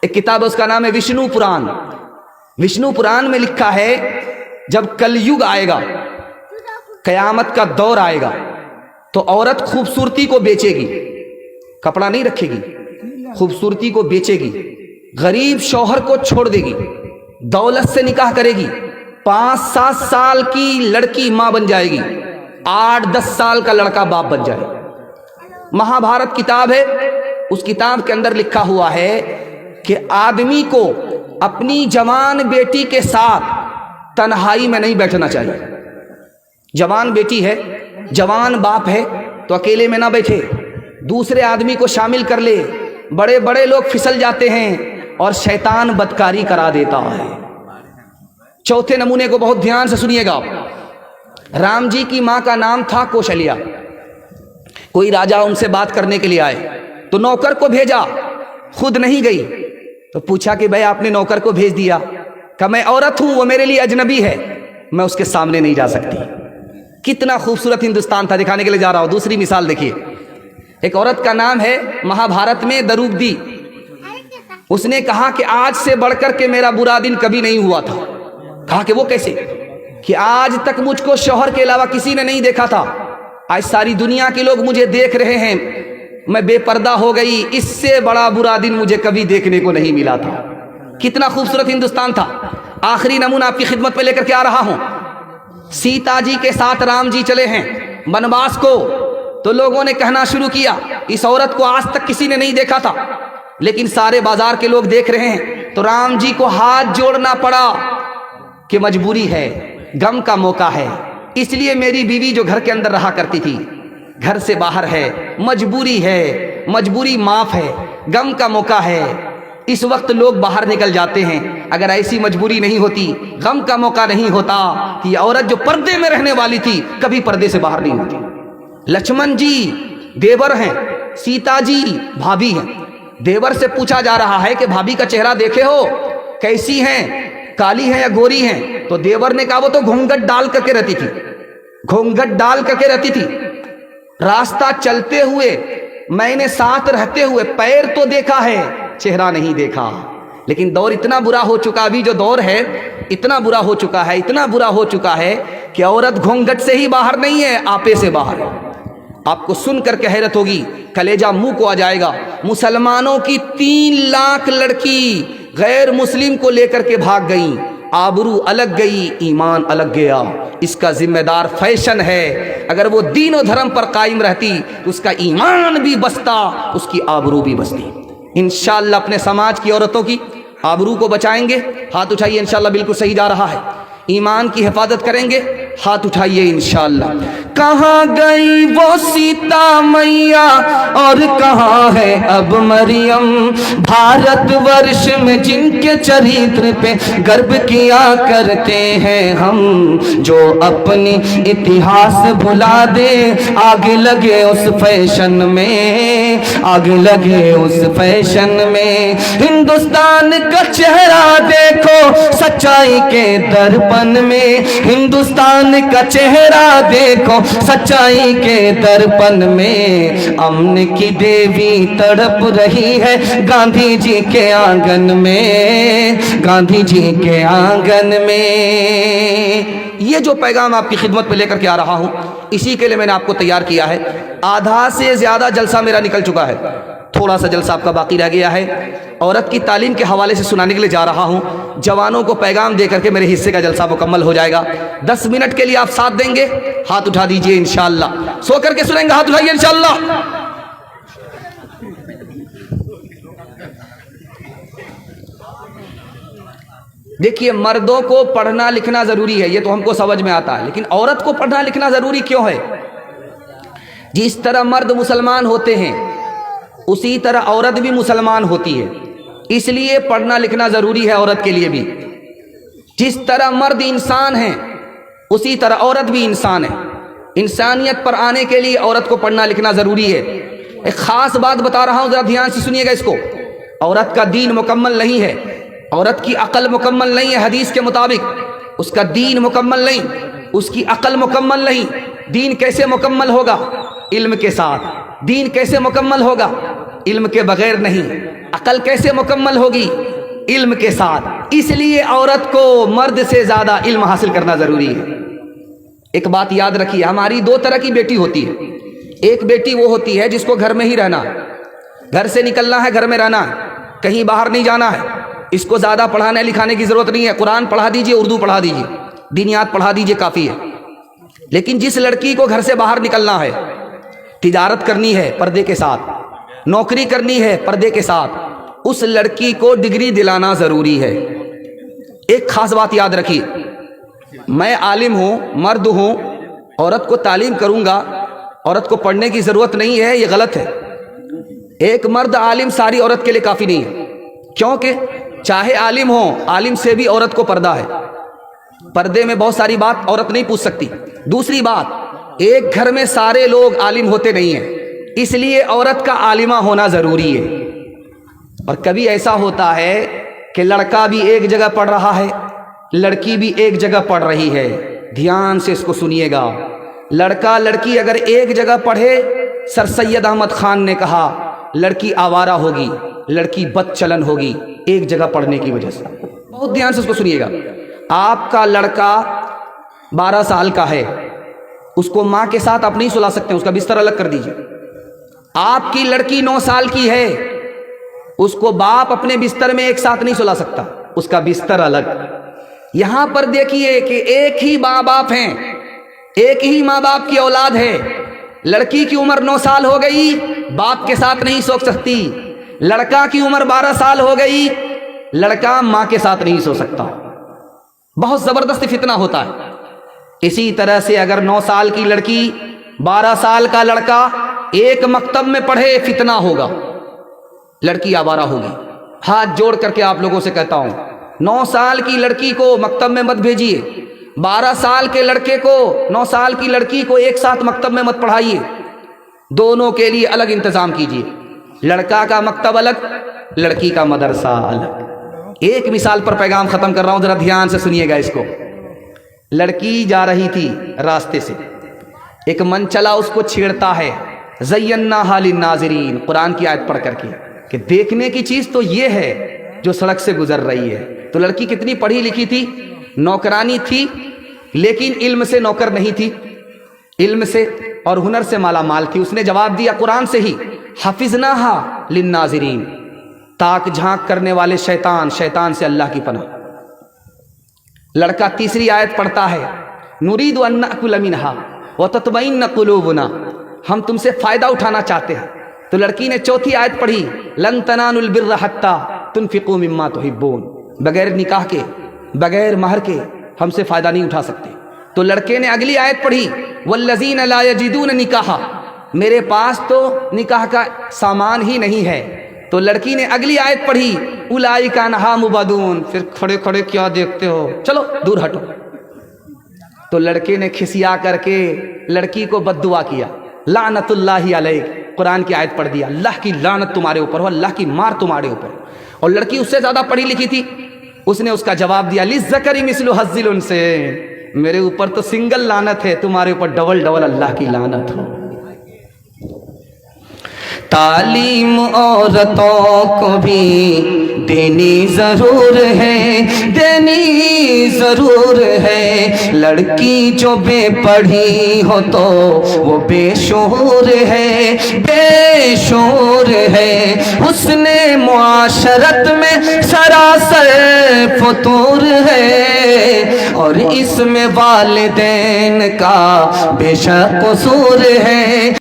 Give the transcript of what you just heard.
ایک کتاب ہے، اس کا نام ہے وشنو پران۔ وشنو پران میں لکھا ہے جب کل یگ آئے گا، قیامت کا دور آئے گا، تو عورت خوبصورتی کو بیچے گی، کپڑا نہیں رکھے گی، خوبصورتی کو بیچے گی، غریب شوہر کو چھوڑ دے گی، دولت سے نکاح کرے گی، 5-7 سال کی لڑکی ماں بن جائے گی، 8-10 سال کا لڑکا باپ بن جائے گا۔ مہا بھارت کتاب ہے، اس کتاب کے اندر لکھا ہوا ہے کہ آدمی کو اپنی جوان بیٹی کے ساتھ تنہائی میں نہیں بیٹھنا چاہیے۔ جوان بیٹی ہے، جوان باپ ہے تو اکیلے میں نہ بیٹھے، دوسرے آدمی کو شامل کر لے۔ بڑے بڑے لوگ پھسل جاتے ہیں اور شیطان بدکاری کرا دیتا ہے۔ چوتھے نمونے کو بہت دھیان سے سنیے گا۔ رام جی کی ماں کا نام تھا کوشلیا۔ کوئی راجا ان سے بات کرنے کے لیے آئے تو نوکر کو بھیجا، خود نہیں گئی۔ تو پوچھا کہ بھائی آپ نے نوکر کو بھیج دیا؟ کہ میں عورت ہوں، وہ میرے لیے اجنبی ہے، میں اس کے سامنے نہیں جا سکتی۔ کتنا خوبصورت ہندوستان تھا، دکھانے کے لیے جا رہا ہوں۔ دوسری مثال دیکھیے، ایک عورت کا نام ہے مہا بھارت میں دروپدی۔ اس نے کہا کہ آج سے بڑھ کر کے میرا برا دن کبھی نہیں ہوا تھا۔ کہا کہ وہ کیسے؟ کہ آج تک مجھ کو شوہر کے علاوہ کسی نے نہیں دیکھا تھا، آج ساری دنیا کے لوگ مجھے دیکھ رہے ہیں، میں بے پردہ ہو گئی، اس سے بڑا برا دن مجھے کبھی دیکھنے کو نہیں ملا تھا۔ کتنا خوبصورت ہندوستان تھا۔ آخری نمونہ آپ کی خدمت میں لے کر کے آ رہا ہوں۔ سیتا جی کے ساتھ رام جی چلے ہیں بنواس کو، تو لوگوں نے کہنا شروع کیا اس عورت کو آج تک کسی نے نہیں دیکھا تھا، لیکن سارے بازار کے لوگ دیکھ رہے ہیں۔ تو رام جی کو ہاتھ جوڑنا پڑا کہ مجبوری ہے، غم کا موقع ہے، اس لیے میری بیوی جو گھر کے اندر رہا کرتی تھی گھر سے باہر ہے، مجبوری ہے، مجبوری معاف ہے، غم کا موقع ہے، اس وقت لوگ باہر نکل جاتے ہیں۔ اگر ایسی مجبوری نہیں ہوتی، غم کا موقع نہیں ہوتا، کہ یہ عورت جو پردے میں رہنے والی تھی کبھی پردے سے باہر نہیں ہوتی۔ لکشمن جی دیور ہیں، سیتا جی بھابھی ہیں۔ دیور سے پوچھا جا رہا ہے کہ بھابھی کا چہرہ دیکھے ہو، کیسی ہیں، کالی ہیں یا گوری ہیں؟ تو دیور نے کہا وہ تو گھونگھٹ ڈال کر کے رہتی تھی، گھونگھٹ ڈال کر کے رہتی تھی۔ راستہ چلتے ہوئے میں نے ساتھ رہتے ہوئے پیر تو دیکھا ہے، چہرہ نہیں دیکھا۔ لیکن دور اتنا برا ہو چکا، ابھی جو دور ہے اتنا برا ہو چکا ہے، اتنا برا ہو چکا ہے کہ عورت گھونگھٹ سے ہی باہر نہیں ہے، آپے سے باہر ہے۔ آپ کو سن کر کے حیرت ہوگی، کلیجہ منہ کو آ جائے گا۔ مسلمانوں کی 3 لاکھ لڑکی غیر مسلم کو لے کر کے بھاگ گئیں، آبرو الگ گئی، ایمان الگ گیا۔ اس کا ذمہ دار فیشن ہے۔ اگر وہ دین و دھرم پر قائم رہتی تو اس کا ایمان بھی بستا، اس کی آبرو بھی بستی۔ انشاءاللہ اپنے سماج کی عورتوں کی آبرو کو بچائیں گے، ہاتھ اٹھائیے، انشاءاللہ بالکل صحیح جا رہا ہے۔ ایمان کی حفاظت کریں گے، ہاتھ اٹھائیے انشاءاللہ۔ کہاں گئی وہ سیتا میاں اور کہاں ہے اب مریم، بھارت ورش میں جن کے چریتر پہ گرو کیا کرتے ہیں ہم، جو اپنی اتہاس بھلا دے، آگ لگے اس فیشن میں، آگ لگے اس فیشن میں۔ ہندوستان کا چہرہ دیکھو سچائی کے درپن میں، ہندوستان کا چہرہ دیکھو سچائی کے درپن میں۔ امن کی دیوی تڑپ رہی ہے گاندھی جی کے آنگن میں، گاندھی جی کے آنگن میں۔ یہ جو پیغام آپ کی خدمت پہ لے کر کے آ رہا ہوں، اسی کے لیے میں نے آپ کو تیار کیا ہے۔ آدھا سے زیادہ جلسہ میرا نکل چکا ہے، تھوڑا سا جلسہ آپ کا باقی رہ گیا ہے۔ عورت کی تعلیم کے حوالے سے سنانے کے لیے جا رہا ہوں۔ جوانوں کو پیغام دے کر کے میرے حصے کا جلسہ مکمل ہو جائے گا۔ 10 منٹ کے لیے آپ ساتھ دیں گے، ہاتھ اٹھا دیجئے انشاءاللہ۔ سو کر کے سنیں گے، ہاتھ اٹھائیے انشاءاللہ۔ دیکھیے، مردوں کو پڑھنا لکھنا ضروری ہے، یہ تو ہم کو سمجھ میں آتا ہے، لیکن عورت کو پڑھنا لکھنا ضروری کیوں ہے؟ جس طرح مرد مسلمان ہوتے ہیں اسی طرح عورت بھی مسلمان ہوتی ہے، اس لیے پڑھنا لکھنا ضروری ہے عورت کے لیے بھی۔ جس طرح مرد انسان ہیں اسی طرح عورت بھی انسان ہے۔ انسانیت پر آنے کے لیے عورت کو پڑھنا لکھنا ضروری ہے۔ ایک خاص بات بتا رہا ہوں، ذرا دھیان سے سنیے گا اس کو۔ عورت کا دین مکمل نہیں ہے، عورت کی عقل مکمل نہیں ہے، حدیث کے مطابق اس کا دین مکمل نہیں، اس کی عقل مکمل نہیں۔ دین کیسے مکمل ہوگا؟ علم کے ساتھ۔ دین کیسے مکمل ہوگا؟ علم کے بغیر نہیں. عقل کیسے مکمل ہوگی؟ علم کے ساتھ. اس لیے عورت کو مرد سے زیادہ علم حاصل کرنا ضروری ہے. ایک بات یاد رکھیے، ہماری دو طرح کی بیٹی ہوتی ہے. ایک بیٹی وہ ہوتی ہے جس کو گھر میں ہی رہنا، گھر سے نکلنا ہے، گھر میں رہنا ہے، کہیں باہر نہیں جانا ہے. اس کو زیادہ پڑھانے لکھانے کی ضرورت نہیں ہے. قرآن پڑھا دیجئے، اردو پڑھا دیجئے، دینیات پڑھا دیجئے، کافی ہے. لیکن جس لڑکی کو گھر سے باہر نکلنا ہے، تجارت کرنی ہے پردے کے ساتھ، نوکری کرنی ہے پردے کے ساتھ، اس لڑکی کو ڈگری دلانا ضروری ہے. ایک خاص بات یاد رکھیے، میں عالم ہوں، مرد ہوں، عورت کو تعلیم کروں گا، عورت کو پڑھنے کی ضرورت نہیں ہے، یہ غلط ہے. ایک مرد عالم ساری عورت کے لیے کافی نہیں ہے. کیونکہ چاہے عالم ہو، عالم سے بھی عورت کو پردہ ہے. پردے میں بہت ساری بات عورت نہیں پوچھ سکتی. دوسری بات، ایک گھر میں سارے لوگ عالم ہوتے نہیں ہیں، اس لیے عورت کا عالمہ ہونا ضروری ہے. اور کبھی ایسا ہوتا ہے کہ لڑکا بھی ایک جگہ پڑھ رہا ہے، لڑکی بھی ایک جگہ پڑھ رہی ہے. دھیان سے اس کو سنیے گا. لڑکا لڑکی اگر ایک جگہ پڑھے، سر سید احمد خان نے کہا لڑکی آوارہ ہوگی، لڑکی بد چلن ہوگی ایک جگہ پڑھنے کی وجہ سے. بہت دھیان سے اس کو سنیے گا. آپ کا لڑکا 12 سال کا ہے، اس کو ماں کے ساتھ آپ نہیں سلا سکتے، اس کا بستر الگ کر دیجئے. آپ کی لڑکی 9 سال کی ہے، اس کو باپ اپنے بستر میں ایک ساتھ نہیں سلا سکتا، اس کا بستر الگ. یہاں پر دیکھیے کہ ایک ہی ماں باپ ہیں، ایک ہی ماں باپ کی اولاد ہے. لڑکی کی عمر 9 سال ہو گئی، باپ کے ساتھ نہیں سو سکتی. لڑکا کی عمر 12 سال ہو گئی، لڑکا ماں کے ساتھ نہیں سو سکتا. بہت زبردست فتنہ ہوتا ہے. اسی طرح سے اگر 9 سال کی لڑکی 12 سال کا لڑکا ایک مکتب میں پڑھے، فتنہ ہوگا، لڑکی آوارہ ہوگی. ہاتھ جوڑ کر کے آپ لوگوں سے کہتا ہوں، 9 سال کی لڑکی کو مکتب میں مت بھیجیے، 12 سال کے لڑکے کو 9 سال کی لڑکی کو ایک ساتھ مکتب میں مت پڑھائیے. دونوں کے لیے الگ انتظام کیجیے. لڑکا کا مکتب الگ، لڑکی کا مدرسہ الگ. ایک مثال پر پیغام ختم کر رہا ہوں، ذرا دھیان سے سنیے گا اس کو. لڑکی جا رہی تھی راستے سے، ایک من چلا اس کو چھیڑتا ہے، زیناھا للناظرین، قرآن کی آیت پڑھ کر کے کہ دیکھنے کی چیز تو یہ ہے جو سڑک سے گزر رہی ہے. تو لڑکی کتنی پڑھی لکھی تھی، نوکرانی تھی، لیکن علم سے نوکر نہیں تھی، علم سے اور ہنر سے مالا مال تھی. اس نے جواب دیا قرآن سے ہی، حفظناھا للناظرین. تاک جھانک کرنے والے شیطان، شیطان سے اللہ کی پناہ. لڑکا تیسری آیت پڑھتا ہے، نرید ان نأکل منھا وتطمئن قلوبنا، ہم تم سے فائدہ اٹھانا چاہتے ہیں. تو لڑکی نے چوتھی آیت پڑھی، لن تنالوا البر حتی تنفقوا مما تحبون، بغیر نکاح کے، بغیر مہر کے ہم سے فائدہ نہیں اٹھا سکتے. تو لڑکے نے اگلی آیت پڑھی، والذین لا یجدون نکاحا، میرے پاس تو نکاح کا سامان ہی نہیں ہے. تو لڑکی نے اگلی آیت پڑھی، اولئک عنھا مبعدون، پھر کھڑے کھڑے کیا دیکھتے ہو، چلو دور ہٹو. تو لڑکے نے کھسیا کر کے لڑکی کو بد دعا کیا، لعنت اللہ علیک، قرآن کی آیت پڑھ دیا، اللہ کی لعنت تمہارے اوپر ہو، اللہ کی مار تمہارے اوپر. اور لڑکی اس سے زیادہ پڑھی لکھی تھی، اس نے اس کا جواب دیا، للذکر مثل حظ الانثیین، میرے اوپر تو سنگل لعنت ہے، تمہارے اوپر ڈبل ڈبل اللہ کی لعنت ہو. تعلیم عورتوں کو بھی دینی ضرور ہے، دینی ضرور ہے. لڑکی جو بے پڑھی ہو تو وہ بے شعور ہے، بے شعور ہے. حسن معاشرت میں سراسر فطور ہے، اور اس میں والدین کا بے شک قصور ہے.